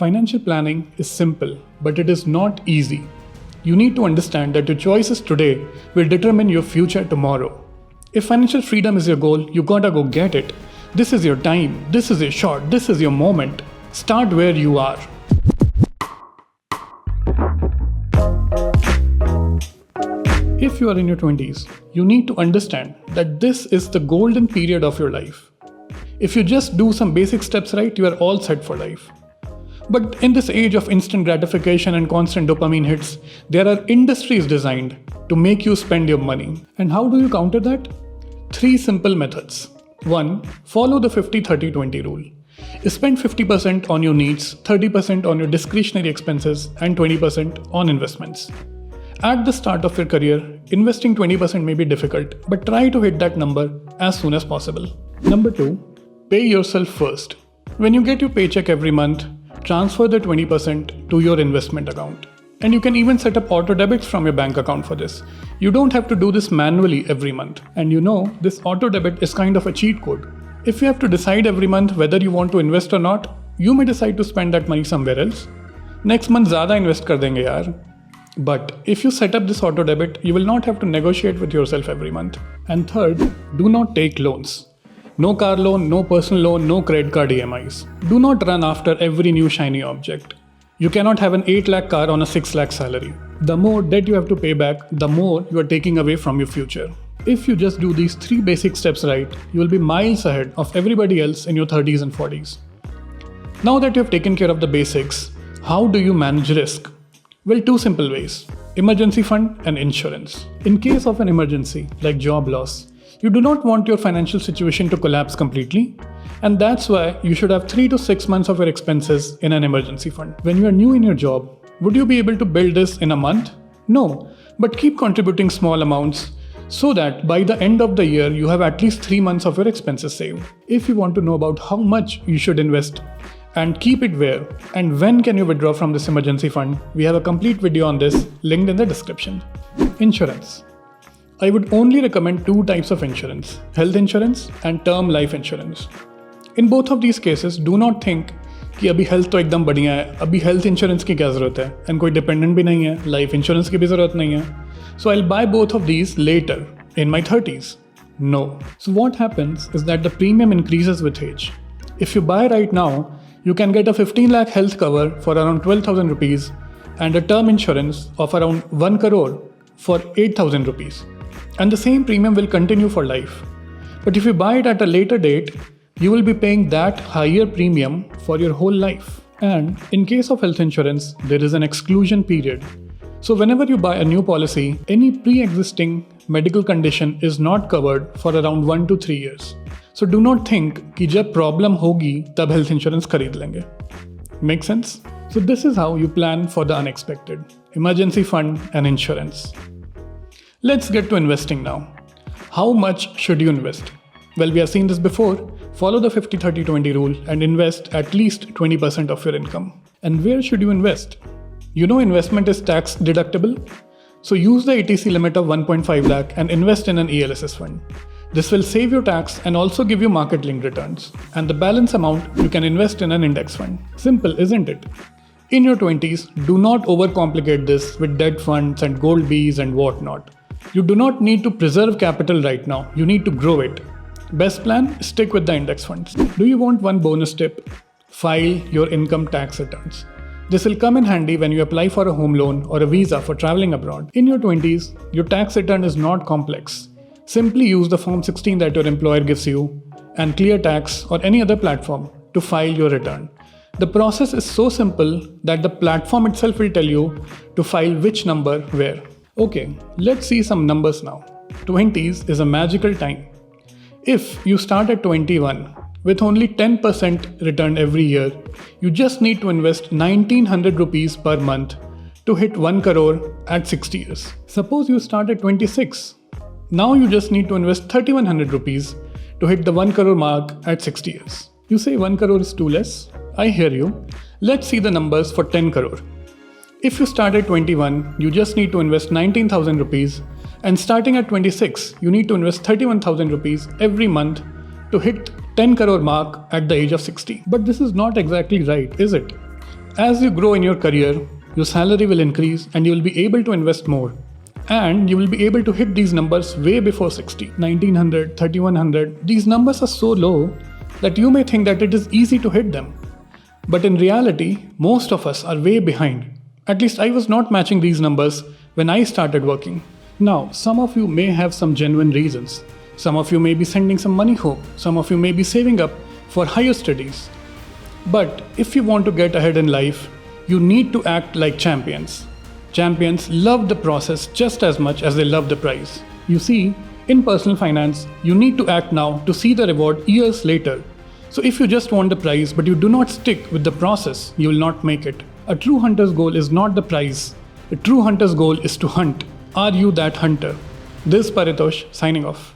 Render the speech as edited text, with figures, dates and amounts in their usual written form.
Financial planning is simple, but it is not easy. You need to understand that your choices today will determine your future tomorrow. If financial freedom is your goal, you gotta go get it. This is your time, this is your shot, this is your moment. Start where you are. If you are in your 20s, you need to understand that this is the golden period of your life. If you just do some basic steps right, you are all set for life. But in this age of instant gratification and constant dopamine hits, there are industries designed to make you spend your money. And how do you counter that? 3 simple methods. 1. Follow the 50-30-20 rule. Spend 50% on your needs, 30% on your discretionary expenses, and 20% on investments. At the start of your career, investing 20% may be difficult, but try to hit that number as soon as possible. Number 2. Pay yourself first. When you get your paycheck every month, transfer the 20% to your investment account. And you can even set up auto debits from your bank account for this. You don't have to do this manually every month. And you know, this auto debit is kind of a cheat code. If you have to decide every month whether you want to invest or not, you may decide to spend that money somewhere else. Next month ज़्यादा invest कर देंगे यार. But if you set up this auto debit, you will not have to negotiate with yourself every month. And third, do not take loans. No car loan, no personal loan, no credit card EMIs. Do not run after every new shiny object. You cannot have an 8 lakh car on a 6 lakh salary. The more debt you have to pay back, the more you are taking away from your future. If you just do these 3 basic steps right, you will be miles ahead of everybody else in your 30s and 40s. Now that you have taken care of the basics, how do you manage risk? Well, 2 simple ways: emergency fund and insurance. In case of an emergency, like job loss, you do not want your financial situation to collapse completely, and that's why you should have 3 to 6 months of your expenses in an emergency fund. When you are new in your job, would you be able to build this in a month? No, but keep contributing small amounts so that by the end of the year, you have at least 3 months of your expenses saved. If you want to know about how much you should invest and keep it where and when can you withdraw from this emergency fund, we have a complete video on this linked in the description. Insurance. I would only recommend 2 types of insurance: health insurance and term life insurance. In both of these cases, do not think कि अभी health तो एकदम बढ़िया है, अभी health insurance की क्या ज़रूरत है, and कोई dependent भी नहीं है, life insurance की भी ज़रूरत नहीं है. So I'll buy both of these later, in my 30s. No. So what happens is that the premium increases with age. If you buy right now, you can get a 15 lakh health cover for around 12,000 rupees and a term insurance of around 1 crore for 8,000 rupees. And the same premium will continue for life. But if you buy it at a later date, you will be paying that higher premium for your whole life. And in case of health insurance, there is an exclusion period. So whenever you buy a new policy, any pre-existing medical condition is not covered for around 1 to 3 years. So do not think कि जब problem होगी तब health insurance खरीद लेंगे. Make sense? So this is how you plan for the unexpected. Emergency fund and insurance. Let's get to investing now. How much should you invest? Well, we have seen this before. Follow the 50-30-20 rule and invest at least 20% of your income. And where should you invest? You know investment is tax deductible. So use the ATC limit of 1.5 lakh and invest in an ELSS fund. This will save your tax and also give you market-linked returns. And the balance amount you can invest in an index fund. Simple, isn't it? In your 20s, do not overcomplicate this with debt funds and gold Bs and whatnot. You do not need to preserve capital right now. You need to grow it. Best plan, stick with the index funds. Do you want one bonus tip? File your income tax returns. This will come in handy when you apply for a home loan or a visa for traveling abroad. In your 20s, your tax return is not complex. Simply use the Form 16 that your employer gives you and ClearTax or any other platform to file your return. The process is so simple that the platform itself will tell you to file which number where. Okay, let's see some numbers now. 20s is a magical time. If you start at 21 with only 10% return every year, you just need to invest 1900 rupees per month to hit 1 crore at 60 years. Suppose you start at 26. Now you just need to invest 3100 rupees to hit the 1 crore mark at 60 years. You say 1 crore is too less? I hear you. Let's see the numbers for 10 crore. If you start at 21, you just need to invest 19,000 rupees, and starting at 26, you need to invest 31,000 rupees every month to hit 10 crore mark at the age of 60. But this is not exactly right, is it? As you grow in your career, your salary will increase and you will be able to invest more. And you will be able to hit these numbers way before 60, 1900, 3100. These numbers are so low that you may think that it is easy to hit them. But in reality, most of us are way behind. At least I was not matching these numbers when I started working. Now, some of you may have some genuine reasons. Some of you may be sending some money home. Some of you may be saving up for higher studies. But if you want to get ahead in life, you need to act like champions. Champions love the process just as much as they love the prize. You see, in personal finance, you need to act now to see the reward years later. So if you just want the prize but you do not stick with the process, you will not make it. A true hunter's goal is not the prize. A true hunter's goal is to hunt. Are you that hunter? This is Paritosh signing off.